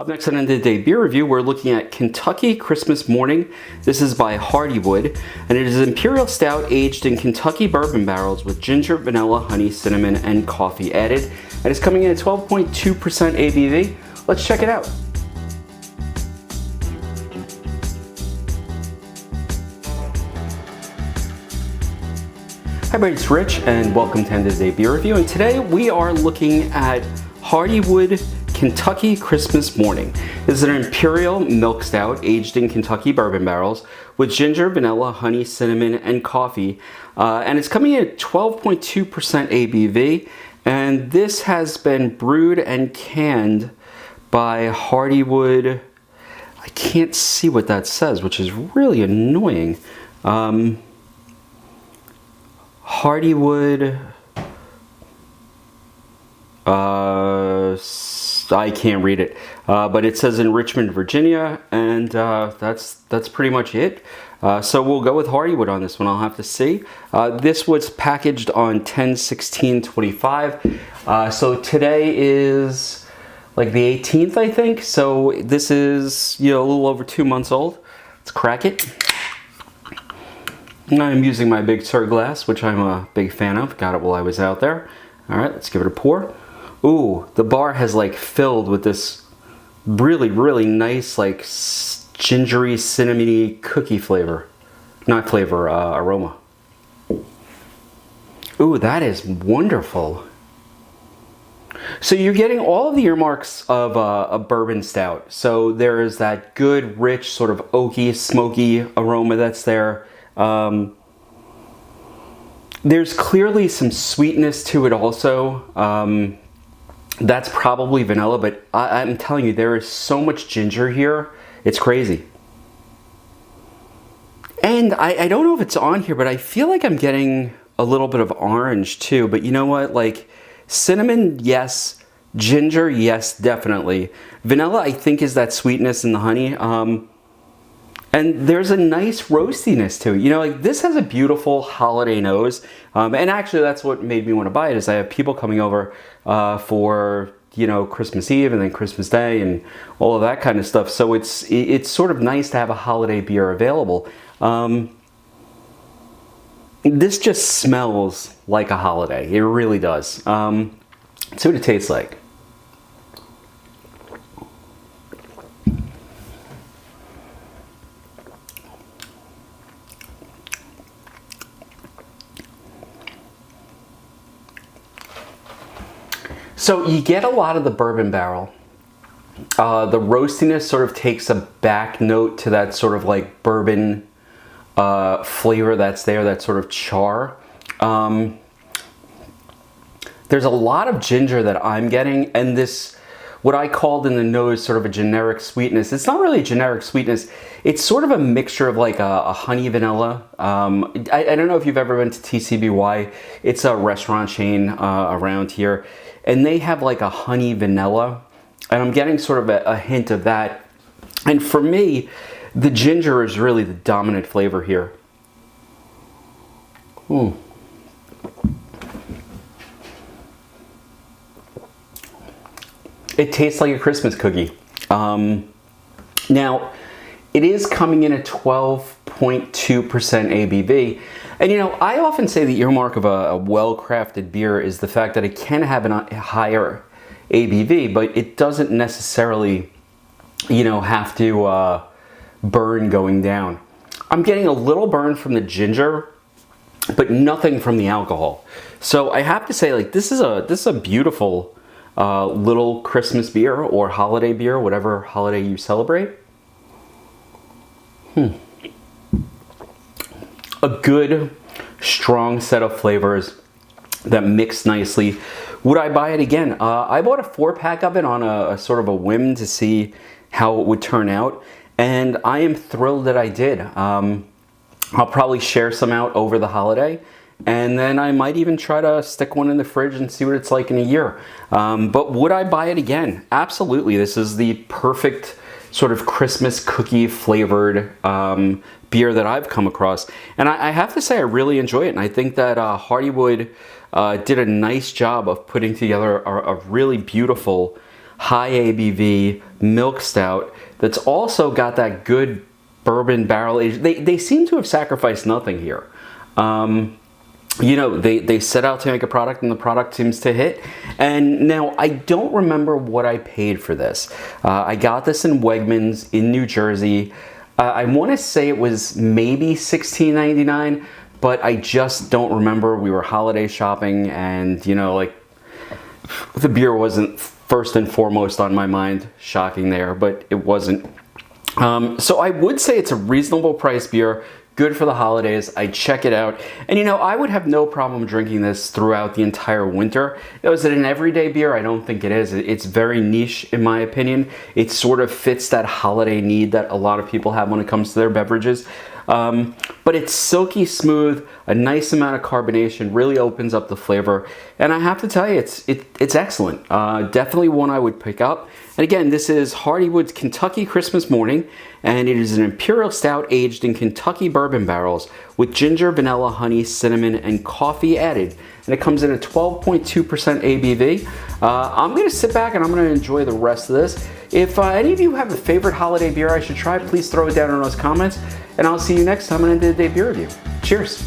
Up next on the Day Beer Review, we're looking at Kentucky Christmas Morning. This is by Hardywood, and it is an Imperial Stout aged in Kentucky bourbon barrels with ginger, vanilla, honey, cinnamon, and coffee added. And it's coming in at 12.2% ABV. Let's check it out. Hi everybody, it's Rich, and welcome to Day Beer Review. And today we are looking at Hardywood Kentucky Christmas Morning. This is an Imperial milk stout aged in Kentucky bourbon barrels with ginger, vanilla, honey, cinnamon, and coffee. And it's coming in at 12.2% ABV. And this has been brewed and canned by Hardywood. I can't see what that says, which is really annoying. Hardywood. I can't read it, but it says in Richmond, Virginia, and that's pretty much it. So we'll go with Hardywood on this one. I'll have to see. This was packaged on 10/16/25. So today is like the 18th, I think. So this is, you know, a little over 2 months old. Let's crack it. I'm using my Big Sur glass, which I'm a big fan of. Got it while I was out there. All right, let's give it a pour. Ooh, the bar has like filled with this really, really nice, like gingery, cinnamony cookie flavor. Not flavor, aroma. Ooh, that is wonderful. So you're getting all of the earmarks of a bourbon stout. So there is that good, rich, sort of oaky, smoky aroma that's there. There's clearly some sweetness to it also. That's probably vanilla, but I'm telling you, there is so much ginger here. It's crazy. And I don't know if it's on here, but I feel like I'm getting a little bit of orange too. But you know what? Like cinnamon, yes. Ginger, yes, definitely. Vanilla, I think, is that sweetness in the honey. And there's a nice roastiness to it. You know, like this has a beautiful holiday nose. And actually that's what made me want to buy it, is I have people coming over for, you know, Christmas Eve and then Christmas Day and all of that kind of stuff. So it's sort of nice to have a holiday beer available. This just smells like a holiday. It really does. Let's see what it tastes like. So you get a lot of the bourbon barrel. The roastiness sort of takes a back note to that sort of like bourbon flavor that's there, that sort of char. There's a lot of ginger that I'm getting, and this, what I called in the nose, sort of a generic sweetness. It's not really a generic sweetness. It's sort of a mixture of like a honey vanilla. I don't know if you've ever been to TCBY. It's a restaurant chain around here. And they have like a honey vanilla, and I'm getting sort of a hint of that. And for me, the ginger is really the dominant flavor here. Ooh. It tastes like a Christmas cookie. Now, it is coming in at 12.2% ABV. And you know, I often say the earmark of a well-crafted beer is the fact that it can have a higher ABV, but it doesn't necessarily, you know, have to burn going down. I'm getting a little burn from the ginger, but nothing from the alcohol. So I have to say, like, this is a beautiful little Christmas beer or holiday beer, whatever holiday you celebrate. A good, strong set of flavors that mix nicely. Would I buy it again? I bought a 4-pack of it on a sort of a whim to see how it would turn out, and I am thrilled that I did. I'll probably share some out over the holiday, and then I might even try to stick one in the fridge and see what it's like in a year. But would I buy it again? Absolutely. This is the perfect sort of Christmas cookie flavored beer that I've come across. And I have to say, I really enjoy it. And I think that Hardywood did a nice job of putting together a really beautiful high ABV milk stout that's also got that good bourbon barrel age. They seem to have sacrificed nothing here. You know, they set out to make a product and the product seems to hit. And now I don't remember what I paid for this. I got this in Wegmans in New Jersey. I want to say it was maybe $16.99, but I just don't remember. We were holiday shopping and, you know, like the beer wasn't first and foremost on my mind. Shocking there, but it wasn't. So I would say it's a reasonable price beer. Good for the holidays. I'd check it out. And you know, I would have no problem drinking this throughout the entire winter. Is it an everyday beer? I don't think it is. It's very niche in my opinion. It sort of fits that holiday need that a lot of people have when it comes to their beverages. But it's silky smooth, a nice amount of carbonation, really opens up the flavor. And I have to tell you, it's excellent. Definitely one I would pick up. And again, this is Hardywood's Kentucky Christmas Morning, and it is an Imperial Stout aged in Kentucky bourbon barrels with ginger, vanilla, honey, cinnamon, and coffee added. And it comes in at 12.2% ABV. I'm gonna sit back and I'm gonna enjoy the rest of this. If any of you have a favorite holiday beer I should try, please throw it down in those comments. And I'll see you next time on End of the Day Beer Review. Cheers.